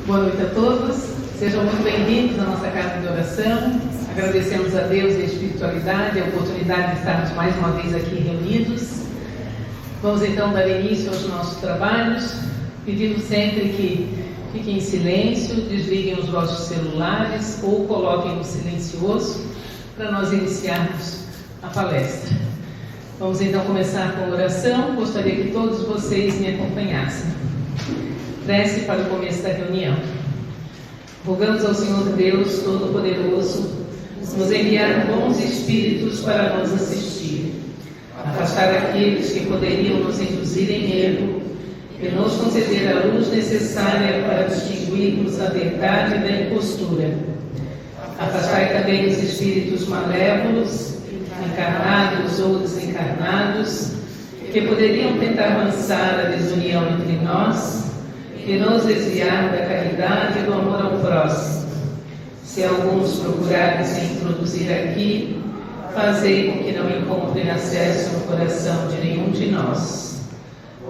Boa noite a todos, sejam muito bem-vindos à nossa casa de oração. Agradecemos a Deus e a espiritualidade, a oportunidade de estarmos mais uma vez aqui reunidos. Vamos então dar início aos nossos trabalhos, pedindo sempre que fiquem em silêncio, desliguem os vossos celulares ou coloquem no silencioso para nós iniciarmos a palestra. Vamos então começar com a oração. Gostaria que todos vocês me acompanhassem. Prece para o começo da reunião. Rogamos ao Senhor Deus Todo-Poderoso nos enviar bons espíritos para nos assistir, afastar aqueles que poderiam nos induzir em erro e nos conceder a luz necessária para distinguirmos a verdade da impostura. Afastai também os espíritos malévolos, encarnados ou desencarnados, que poderiam tentar lançar a desunião entre nós e nos desviar da caridade e do amor ao próximo. Se alguns procurarem se introduzir aqui, fazei com que não encontrem acesso no coração de nenhum de nós.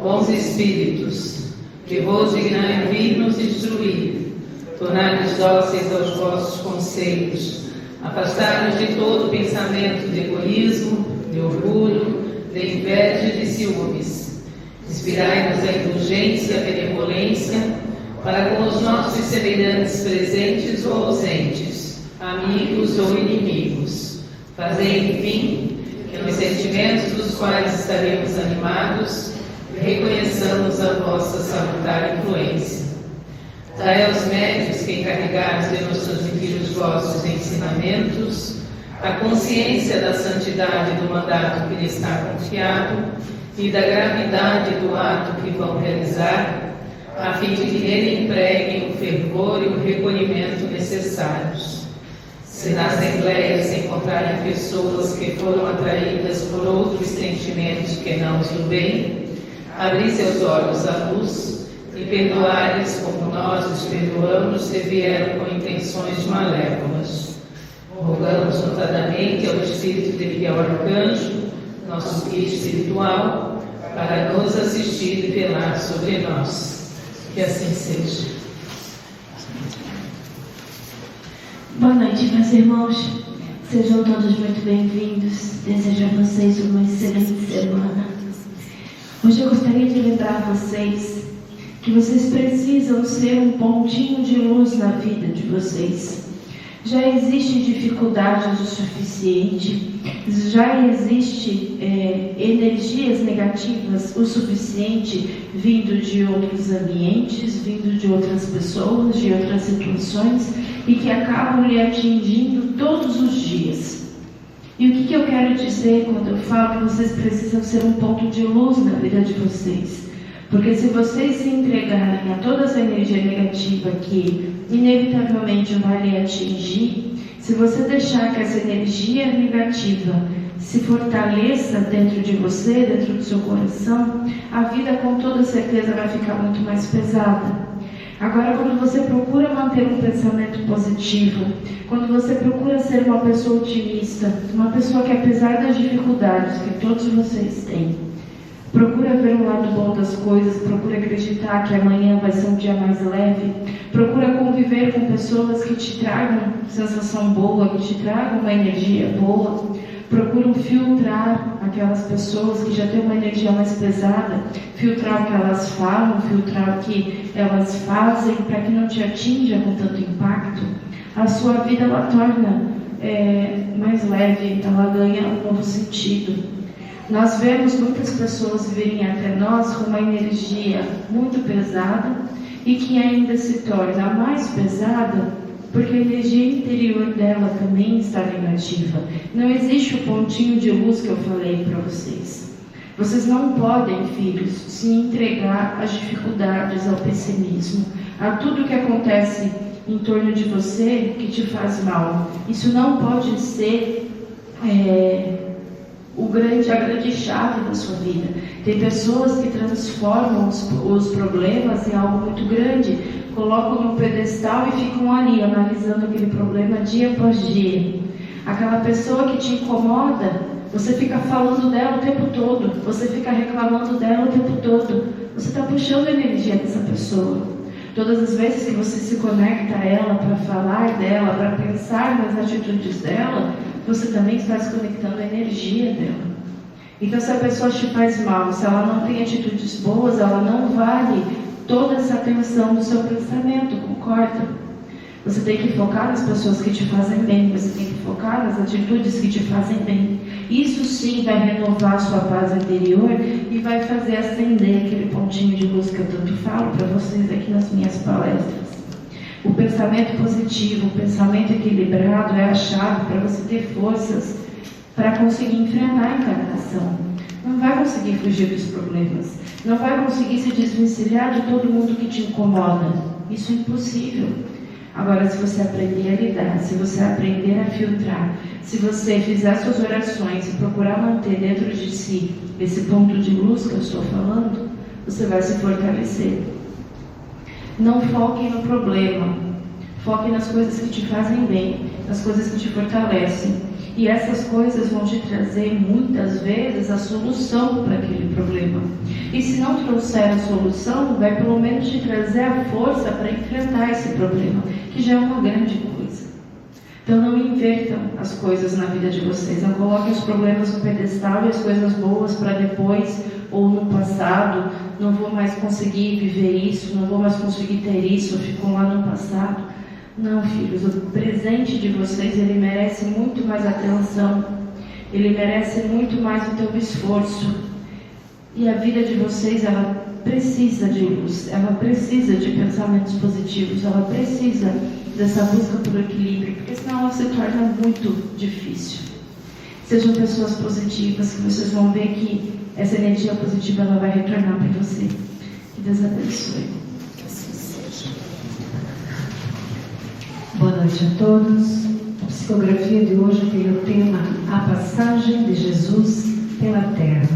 Bons espíritos, que vos dignarem vir nos instruir, tornar-nos dóceis aos vossos conselhos, afastar-nos de todo pensamento de egoísmo, de orgulho, de inveja e de ciúmes. Inspirai-nos a indulgência e a benevolência para com os nossos semelhantes presentes ou ausentes, amigos ou inimigos. Fazei, enfim, que nos sentimentos dos quais estaremos animados, reconheçamos a vossa salutar influência. Dai aos médios que encarregados de nos transmitir os vossos ensinamentos a consciência da santidade do mandato que lhe está confiado e da gravidade do ato que vão realizar, a fim de que nele empreguem o fervor e o recolhimento necessários. Se na Assembleia se encontrarem pessoas que foram atraídas por outros sentimentos que não os do bem, abri seus olhos à luz e perdoai-lhes como nós os perdoamos se vieram com intenções malévolas. Rogamos notadamente ao Espírito de Miguel Arcanjo, nosso guia espiritual, para nos assistir e velar sobre nós. Que assim seja. Boa noite, meus irmãos. Sejam todos muito bem-vindos. Desejo a vocês uma excelente semana. Hoje eu gostaria de lembrar a vocês que vocês precisam ser um pontinho de luz na vida de vocês. Já existe dificuldades o suficiente, já existe energias negativas o suficiente vindo de outros ambientes, vindo de outras pessoas, de outras situações e que acabam lhe atingindo todos os dias. E o que eu quero dizer quando eu falo que vocês precisam ser um ponto de luz na vida de vocês? Porque se vocês se entregarem a toda essa energia negativa que inevitavelmente vai lhe atingir, se você deixar que essa energia negativa se fortaleça dentro de você, dentro do seu coração, a vida com toda certeza vai ficar muito mais pesada. Agora, quando você procura manter um pensamento positivo, quando você procura ser uma pessoa otimista, uma pessoa que apesar das dificuldades que todos vocês têm, procura ver o lado bom das coisas, procura acreditar que amanhã vai ser um dia mais leve, procura conviver com pessoas que te tragam sensação boa, que te tragam uma energia boa, procura filtrar aquelas pessoas que já têm uma energia mais pesada, filtrar o que elas falam, filtrar o que elas fazem, para que não te atinja com tanto impacto. A sua vida ela torna mais leve, ela ganha um novo sentido. Nós vemos muitas pessoas virem até nós com uma energia muito pesada e que ainda se torna mais pesada porque a energia interior dela também está negativa. Não existe o pontinho de luz que eu falei para vocês. Vocês não podem, filhos, se entregar às dificuldades, ao pessimismo, a tudo que acontece em torno de você que te faz mal. Isso não pode ser a grande chave da sua vida. Tem pessoas que transformam os problemas em algo muito grande, colocam no pedestal e ficam ali analisando aquele problema dia após dia. Aquela pessoa que te incomoda, você fica falando dela o tempo todo, você fica reclamando dela o tempo todo. Você está puxando a energia dessa pessoa. Todas as vezes que você se conecta a ela para falar dela, para pensar nas atitudes dela, você também está se conectando à energia dela. Então, se a pessoa te faz mal, se ela não tem atitudes boas, ela não vale toda essa atenção do seu pensamento, concorda? Você tem que focar nas pessoas que te fazem bem, você tem que focar nas atitudes que te fazem bem. Isso sim vai renovar a sua paz interior e vai fazer acender aquele pontinho de luz que eu tanto falo para vocês aqui nas minhas palestras. O pensamento positivo, o pensamento equilibrado é a chave para você ter forças para conseguir enfrentar a encarnação. Não vai conseguir fugir dos problemas, não vai conseguir se desvencilhar de todo mundo que te incomoda. Isso é impossível. Agora, se você aprender a lidar, se você aprender a filtrar, se você fizer suas orações e procurar manter dentro de si esse ponto de luz que eu estou falando, você vai se fortalecer. Não foque no problema, foque nas coisas que te fazem bem, nas coisas que te fortalecem. E essas coisas vão te trazer, muitas vezes, a solução para aquele problema. E se não trouxer a solução, vai pelo menos te trazer a força para enfrentar esse problema, que já é uma grande coisa. Então não invertam as coisas na vida de vocês. Não coloquem os problemas no pedestal e as coisas boas para depois ou no passado. Não vou mais conseguir viver isso, não vou mais conseguir ter isso, ficou lá no passado. Não, filhos, o presente de vocês, ele merece muito mais atenção, ele merece muito mais o teu esforço. E a vida de vocês, ela precisa de luz, ela precisa de pensamentos positivos, ela precisa dessa busca por equilíbrio, porque senão ela se torna muito difícil. Sejam pessoas positivas, que vocês vão ver que essa energia positiva, ela vai retornar para você. Que Deus abençoe. Boa noite a todos. A psicografia de hoje tem o tema A Passagem de Jesus pela Terra.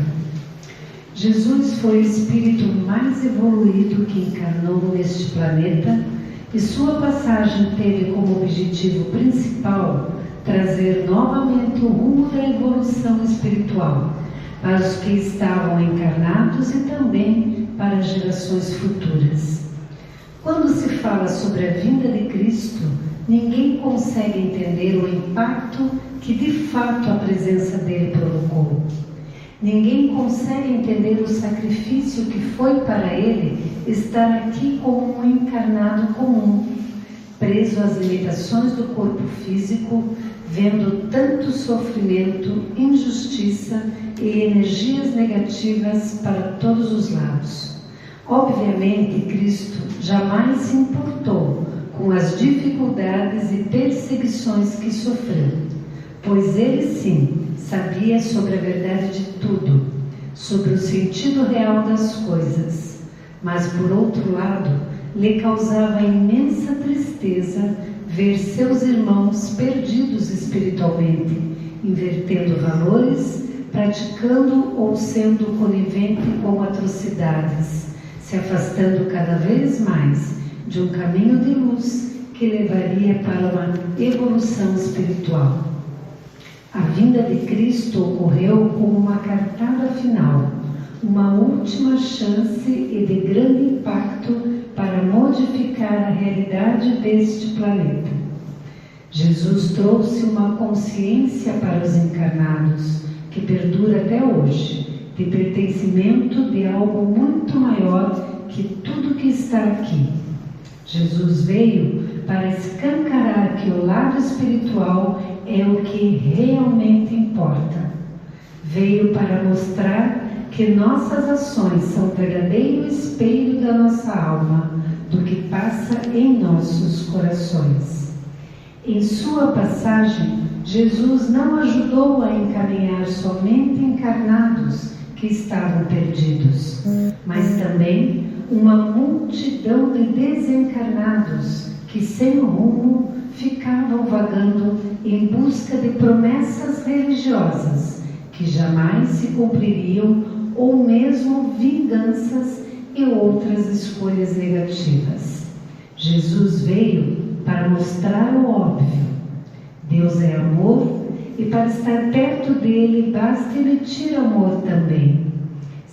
Jesus foi o espírito mais evoluído que encarnou neste planeta e sua passagem teve como objetivo principal trazer novamente o rumo da evolução espiritual para os que estavam encarnados e também para gerações futuras. Quando se fala sobre a vinda de Cristo, ninguém consegue entender o impacto que de fato a presença dele provocou. Ninguém consegue entender o sacrifício que foi para ele estar aqui como um encarnado comum, preso às limitações do corpo físico, vendo tanto sofrimento, injustiça e energias negativas para todos os lados. Obviamente, Cristo jamais se importou com as dificuldades e perseguições que sofreu, pois ele sim sabia sobre a verdade de tudo, sobre o sentido real das coisas, mas por outro lado, lhe causava imensa tristeza ver seus irmãos perdidos espiritualmente, invertendo valores, praticando ou sendo conivente com atrocidades, se afastando cada vez mais de um caminho de luz que levaria para uma evolução espiritual. A vinda de Cristo ocorreu como uma cartada final, uma última chance e de grande impacto para modificar a realidade deste planeta. Jesus trouxe uma consciência para os encarnados, que perdura até hoje, de pertencimento de algo muito maior que tudo que está aqui. Jesus veio para escancarar que o lado espiritual é o que realmente importa. Veio para mostrar que nossas ações são verdadeiro espelho da nossa alma, do que passa em nossos corações. Em sua passagem, Jesus não ajudou a encaminhar somente encarnados que estavam perdidos, mas também uma multidão de desencarnados que, sem rumo, ficavam vagando em busca de promessas religiosas que jamais se cumpririam, ou mesmo vinganças e outras escolhas negativas. Jesus veio para mostrar o óbvio. Deus é amor e para estar perto dele basta emitir amor também.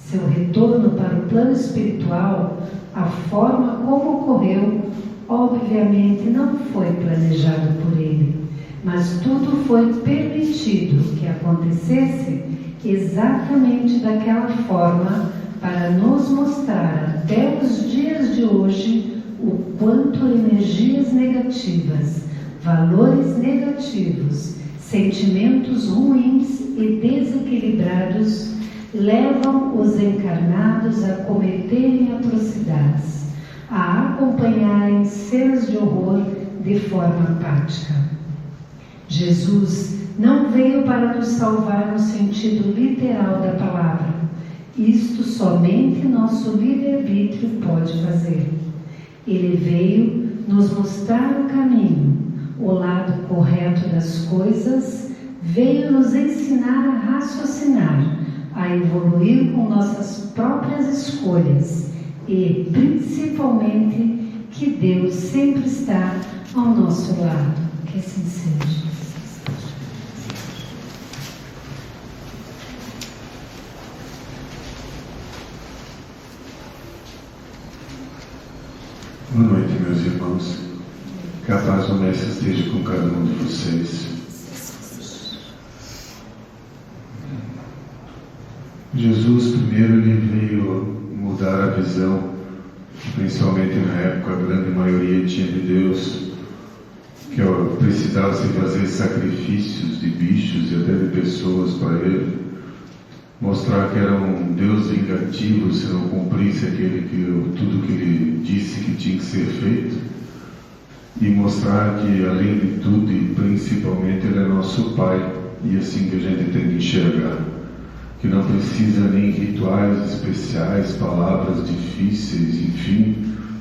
Seu retorno para o plano espiritual, a forma como ocorreu, obviamente não foi planejado por ele, mas tudo foi permitido que acontecesse exatamente daquela forma para nos mostrar até os dias de hoje o quanto energias negativas, valores negativos, sentimentos ruins e desequilibrados levam os encarnados a cometerem atrocidades, a acompanharem cenas de horror de forma apática. Jesus não veio para nos salvar no sentido literal da palavra. Isto somente nosso livre-arbítrio pode fazer. Ele veio nos mostrar o caminho, o lado correto das coisas, veio nos ensinar a raciocinar, a evoluir com nossas próprias escolhas e, principalmente, que Deus sempre está ao nosso lado. Que assim seja. Boa noite, meus irmãos. Que a paz do Mestre esteja com cada um de vocês. Jesus, primeiro, ele veio mudar a visão, principalmente na época, a grande maioria tinha de Deus, que precisava se fazer sacrifícios de bichos e até de pessoas para ele, mostrar que era um Deus vingativo se não cumprisse tudo que ele disse que tinha que ser feito, e mostrar que, além de tudo e principalmente, ele é nosso Pai, e assim que a gente tem que enxergar, que não precisa nem rituais especiais, palavras difíceis, enfim,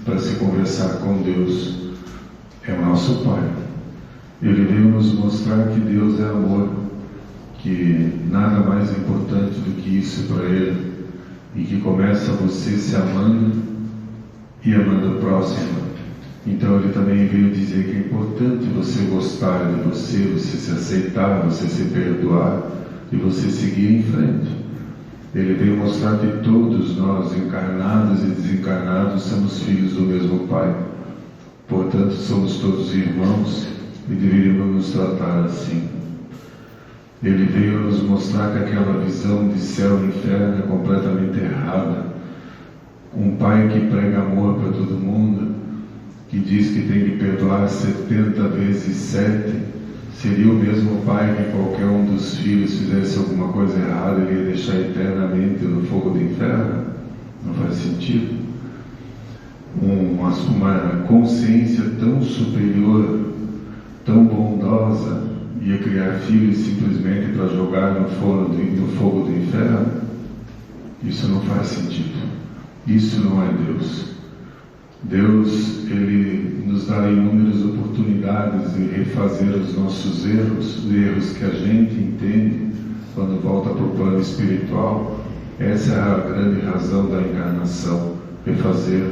para se conversar com Deus. É o nosso Pai. Ele veio nos mostrar que Deus é amor, que nada mais importante do que isso para Ele, e que começa você se amando e amando o próximo. Então Ele também veio dizer que é importante você gostar de você se aceitar, você se perdoar e você seguir em frente. Ele veio mostrar que todos nós, encarnados e desencarnados, somos filhos do mesmo Pai. Portanto, somos todos irmãos e deveríamos nos tratar assim. Ele veio nos mostrar que aquela visão de céu e inferno é completamente errada. Um Pai que prega amor para todo mundo, que diz que tem que perdoar 70 vezes 7, seria o mesmo Pai que qualquer um dos filhos fizesse alguma coisa errada, ele ia deixar eternamente no fogo do inferno? Não faz sentido. Uma consciência tão superior, tão bondosa, ia criar filhos simplesmente para jogar no fogo do inferno? Isso não faz sentido. Isso não é Deus. Deus, Ele nos dá inúmeras oportunidades de refazer os nossos erros, os erros que a gente entende quando volta para o plano espiritual. Essa é a grande razão da encarnação: refazer,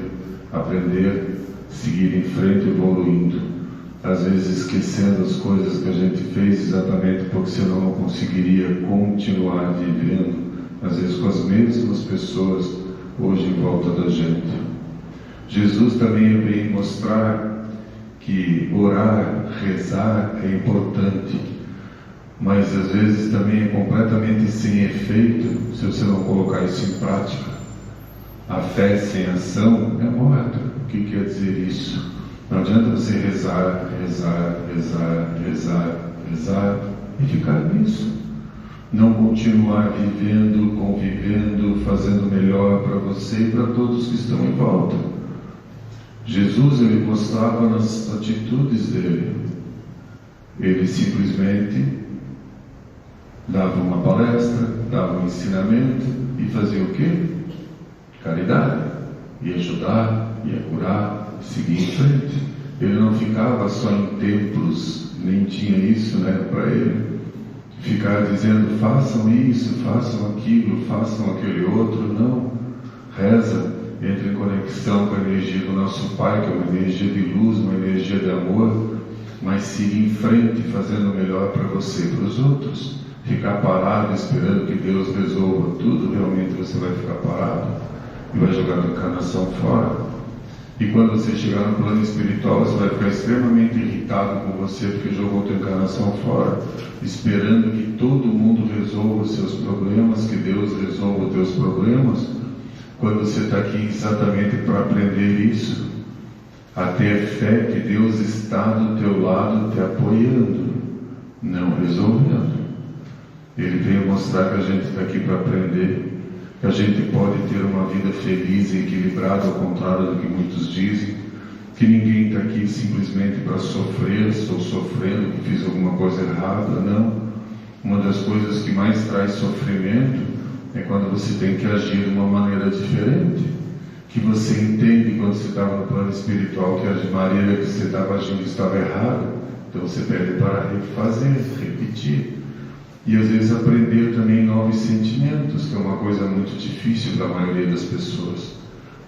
aprender, seguir em frente, evoluindo. Às vezes esquecendo as coisas que a gente fez exatamente porque senão não conseguiria continuar vivendo, às vezes com as mesmas pessoas hoje em volta da gente. Jesus também veio mostrar que orar, rezar é importante, mas às vezes também é completamente sem efeito se você não colocar isso em prática. A fé sem ação é morta. O que quer dizer isso? Não adianta você rezar e ficar nisso. Não continuar vivendo, convivendo, fazendo melhor para você e para todos que estão em volta. Jesus, ele mostrava nas atitudes dele. Ele simplesmente dava uma palestra, dava um ensinamento e fazia o quê? Caridade. Ia ajudar, ia curar, seguir em frente. Ele não ficava só em templos, nem tinha isso, para ele. Ficar dizendo, façam isso, façam aquilo, façam aquele outro, não. Reza, entra em conexão com a energia do nosso Pai, que é uma energia de luz, uma energia de amor, mas siga em frente, fazendo o melhor para você e para os outros. ficar parado esperando que Deus resolva tudo, realmente você vai ficar parado e vai jogar a encarnação fora. E quando você chegar no plano espiritual, você vai ficar extremamente irritado com você porque jogou a encarnação fora, esperando que todo mundo resolva os seus problemas, que Deus resolva os teus problemas, quando você está aqui exatamente para aprender isso, a ter fé que Deus está do teu lado te apoiando, não resolvendo. Ele veio mostrar que a gente está aqui para aprender, que a gente pode ter uma vida feliz e equilibrada, ao contrário do que muitos dizem, que ninguém está aqui simplesmente para sofrer, estou sofrendo que fiz alguma coisa errada, não. Uma das coisas que mais traz sofrimento é quando você tem que agir de uma maneira diferente, que você entende quando você estava no plano espiritual que a maneira que você estava agindo estava errada, então você pede para refazer, repetir. E às vezes aprender também novos sentimentos, que é uma coisa muito difícil para a maioria das pessoas.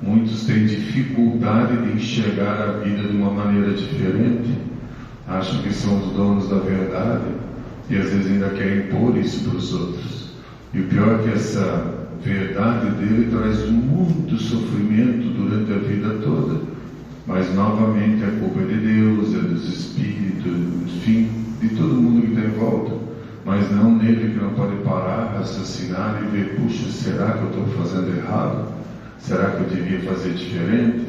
Muitos têm dificuldade de enxergar a vida de uma maneira diferente, acham que são os donos da verdade e às vezes ainda querem impor isso para os outros. E o pior é que essa verdade dele traz muito sofrimento durante a vida toda, mas novamente a culpa é de Deus, é dos espíritos, enfim, de todo mundo que está em volta. Mas não nele, que não pode parar, raciocinar e ver, puxa, será que eu estou fazendo errado? Será que eu devia fazer diferente?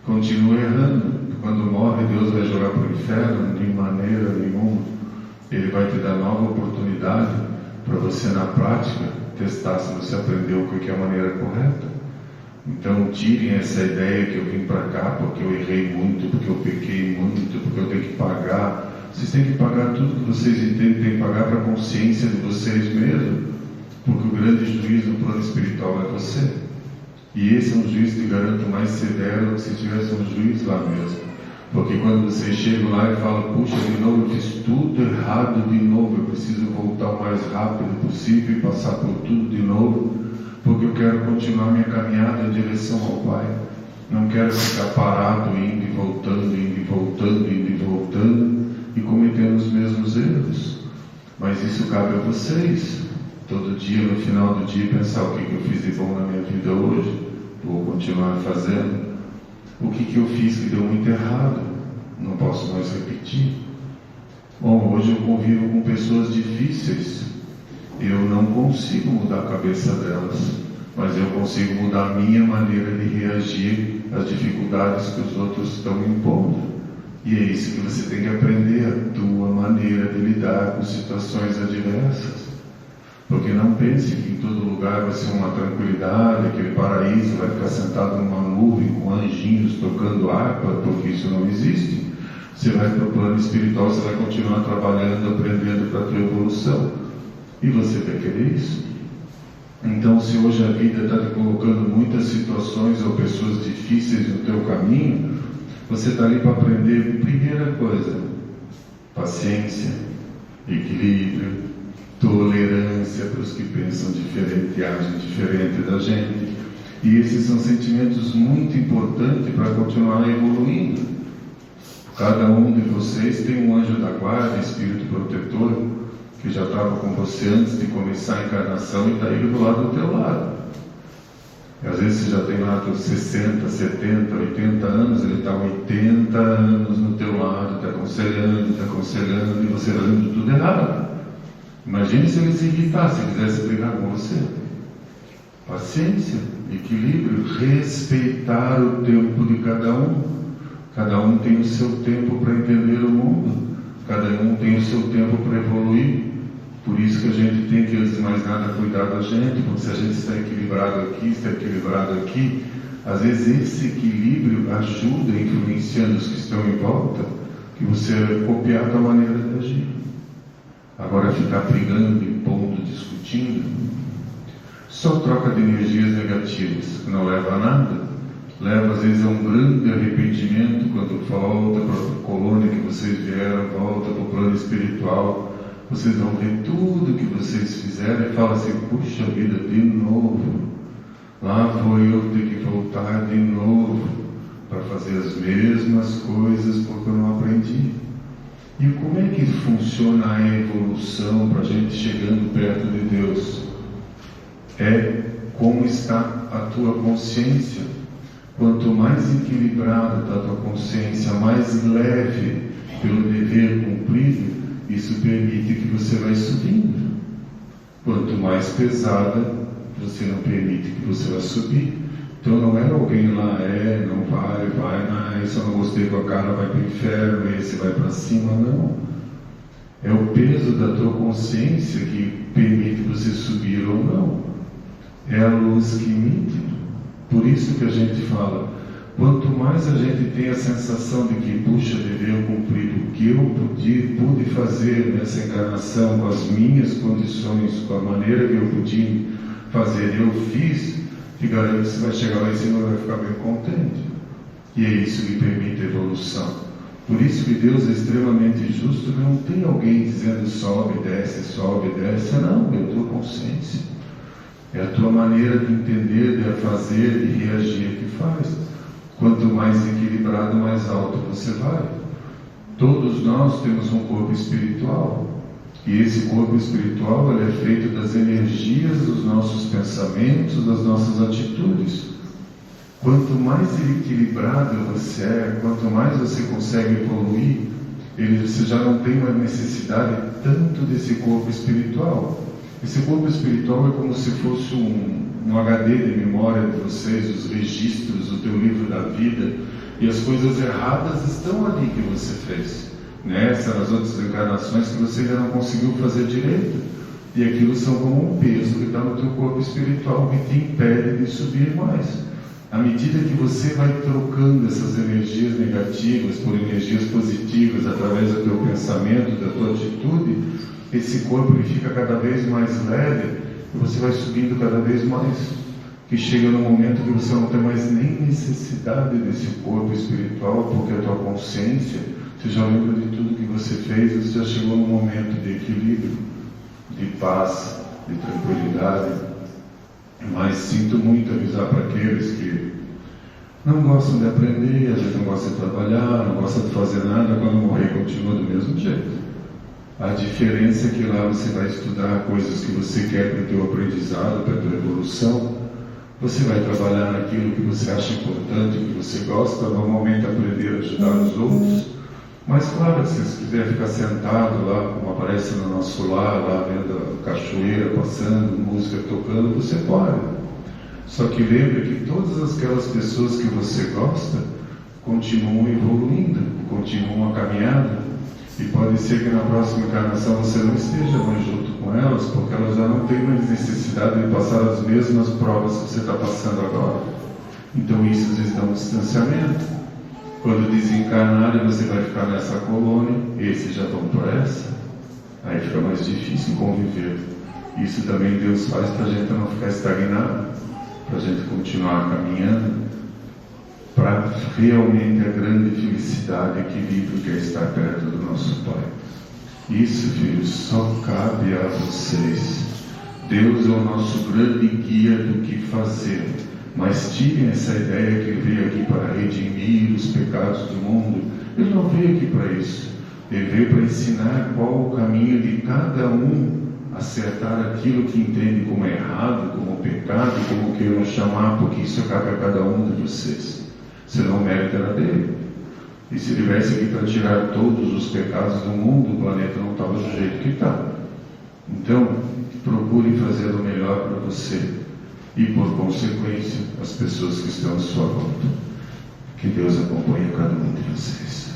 Continua errando. Quando morre, Deus vai jogar para o inferno? De maneira nenhuma. Ele vai te dar nova oportunidade para você, na prática, testar se você aprendeu o que é a maneira correta. Então, tirem essa ideia que eu vim para cá porque eu errei muito, porque eu pequei muito, porque eu tenho que pagar. Vocês têm que pagar tudo que vocês entendem, têm que pagar para a consciência de vocês mesmos, porque o grande juiz no plano espiritual é você. E esse é um juiz, te garanto, mais severo do que se tivesse um juiz lá mesmo. Porque quando vocês chegam lá e falam, puxa, de novo, eu fiz tudo errado de novo, eu preciso voltar o mais rápido possível e passar por tudo de novo, porque eu quero continuar minha caminhada em direção ao Pai. Não quero ficar parado, indo e voltando, indo e voltando, indo e voltando, e cometendo os mesmos erros. Mas isso cabe a vocês. Todo dia, no final do dia, pensar o que eu fiz de bom na minha vida hoje, vou continuar fazendo. O que eu fiz que deu muito errado, não posso mais repetir. Bom, hoje eu convivo com pessoas difíceis, eu não consigo mudar a cabeça delas, mas eu consigo mudar a minha maneira de reagir às dificuldades que os outros estão impondo. E é isso que você tem que aprender, a tua maneira de lidar com situações adversas. Porque não pense que em todo lugar vai ser uma tranquilidade, aquele paraíso vai ficar sentado numa nuvem com anjinhos tocando harpa, porque isso não existe. Você vai para o plano espiritual, você vai continuar trabalhando, aprendendo para a tua evolução. E você vai querer isso? Então, se hoje a vida está te colocando muitas situações ou pessoas difíceis no teu caminho, você está ali para aprender, primeira coisa, paciência, equilíbrio, tolerância para os que pensam diferente e agem diferente da gente. E esses são sentimentos muito importantes para continuar evoluindo. Cada um de vocês tem um anjo da guarda, espírito protetor, que já estava com você antes de começar a encarnação e está aí do lado do teu lado. E às vezes você já tem lá teus 60, 70, 80 anos, ele está 80 anos no teu lado, te aconselhando, e você está fazendo tudo errado. Imagine se ele se irritasse, se quisesse brigar com você. Paciência, equilíbrio, respeitar o tempo de cada um. Cada um tem o seu tempo para entender o mundo. Cada um tem o seu tempo para evoluir. Por isso que a gente tem que, antes de mais nada, cuidar da gente, porque se a gente está equilibrado aqui, está equilibrado aqui, às vezes esse equilíbrio ajuda, influenciando os que estão em volta, que você vai copiar a tua maneira de agir. Agora ficar brigando, impondo, discutindo, só troca de energias negativas, que não leva a nada. Leva às vezes a um grande arrependimento quando volta para a colônia que vocês vieram, volta para o plano espiritual. Vocês vão ver tudo que vocês fizeram e falam assim, puxa vida, de novo. Lá foi eu ter que voltar de novo para fazer as mesmas coisas porque eu não aprendi. E como é que funciona a evolução para a gente chegando perto de Deus? É como está a tua consciência. Quanto mais equilibrada está a tua consciência, mais leve pelo dever cumprido, isso permite que você vai subindo. Quanto mais pesada, você não permite que você vai subir. Então não é alguém lá, não vai, esse eu não gostei com a cara, vai para o inferno, esse vai para cima, não. É o peso da tua consciência que permite você subir ou não. É a luz que emite. Por isso que a gente fala, quanto mais a gente tem a sensação de que, puxa, dever cumprido, o que eu pude fazer nessa encarnação, com as minhas condições, com a maneira que eu podia fazer, eu fiz, te garanto que você vai chegar lá em cima e vai ficar bem contente. E é isso que permite a evolução. Por isso que Deus é extremamente justo, não tem alguém dizendo sobe, desce, não, é a tua consciência. É a tua maneira de entender, de fazer e reagir que faz. Quanto mais equilibrado, mais alto você vai. Todos nós temos um corpo espiritual. E esse corpo espiritual ele é feito das energias dos nossos pensamentos, das nossas atitudes. Quanto mais equilibrado você é, quanto mais você consegue evoluir, você já não tem uma necessidade tanto desse corpo espiritual. Esse corpo espiritual é como se fosse um HD de memória de vocês, os registros do teu livro da vida, e as coisas erradas estão ali que você fez. Nessa, nas outras encarnações que você ainda não conseguiu fazer direito. E aquilo são como um peso que está no teu corpo espiritual que te impede de subir mais. À medida que você vai trocando essas energias negativas por energias positivas através do teu pensamento, da tua atitude, esse corpo ele fica cada vez mais leve e você vai subindo cada vez mais. Que chega num momento que você não tem mais nem necessidade desse corpo espiritual, porque a tua consciência, você já lembra de tudo que você fez, você já chegou num momento de equilíbrio, de paz, de tranquilidade. Mas sinto muito avisar para aqueles que não gostam de aprender, às vezes não gostam de trabalhar, não gostam de fazer nada, quando morrer continua do mesmo jeito. A diferença é que lá você vai estudar coisas que você quer para o teu aprendizado, para a tua evolução. Você vai trabalhar naquilo que você acha importante, que você gosta, normalmente aprender a ajudar os outros. Mas claro, se você quiser ficar sentado lá, como aparece no nosso lar, lá vendo a cachoeira passando, música tocando, você pode. Só que lembre que todas aquelas pessoas que você gosta continuam evoluindo, continuam a caminhada. E pode ser que na próxima encarnação você não esteja mais junto com elas, porque elas já não têm mais necessidade de passar as mesmas provas que você está passando agora. Então isso às vezes dá um distanciamento. Quando desencarnarem, você vai ficar nessa colônia, esses já vão para essa, aí fica mais difícil conviver. Isso também Deus faz para a gente não ficar estagnado, para a gente continuar caminhando, para realmente a grande felicidade e equilíbrio que é estar perto do nosso Pai. Isso, filhos, só cabe a vocês. Deus é o nosso grande guia do que fazer. Mas tirem essa ideia que Ele veio aqui para redimir os pecados do mundo. Ele não veio aqui para isso. Ele veio para ensinar qual o caminho de cada um acertar aquilo que entende como errado, como pecado, como queiram chamar, porque isso cabe a cada um de vocês. Senão o mérito era dele. E se ele viesse aqui para tirar todos os pecados do mundo, o planeta não estava do jeito que está. Então, procure fazer o melhor para você. E, por consequência, as pessoas que estão à sua volta. Que Deus acompanhe cada um de vocês.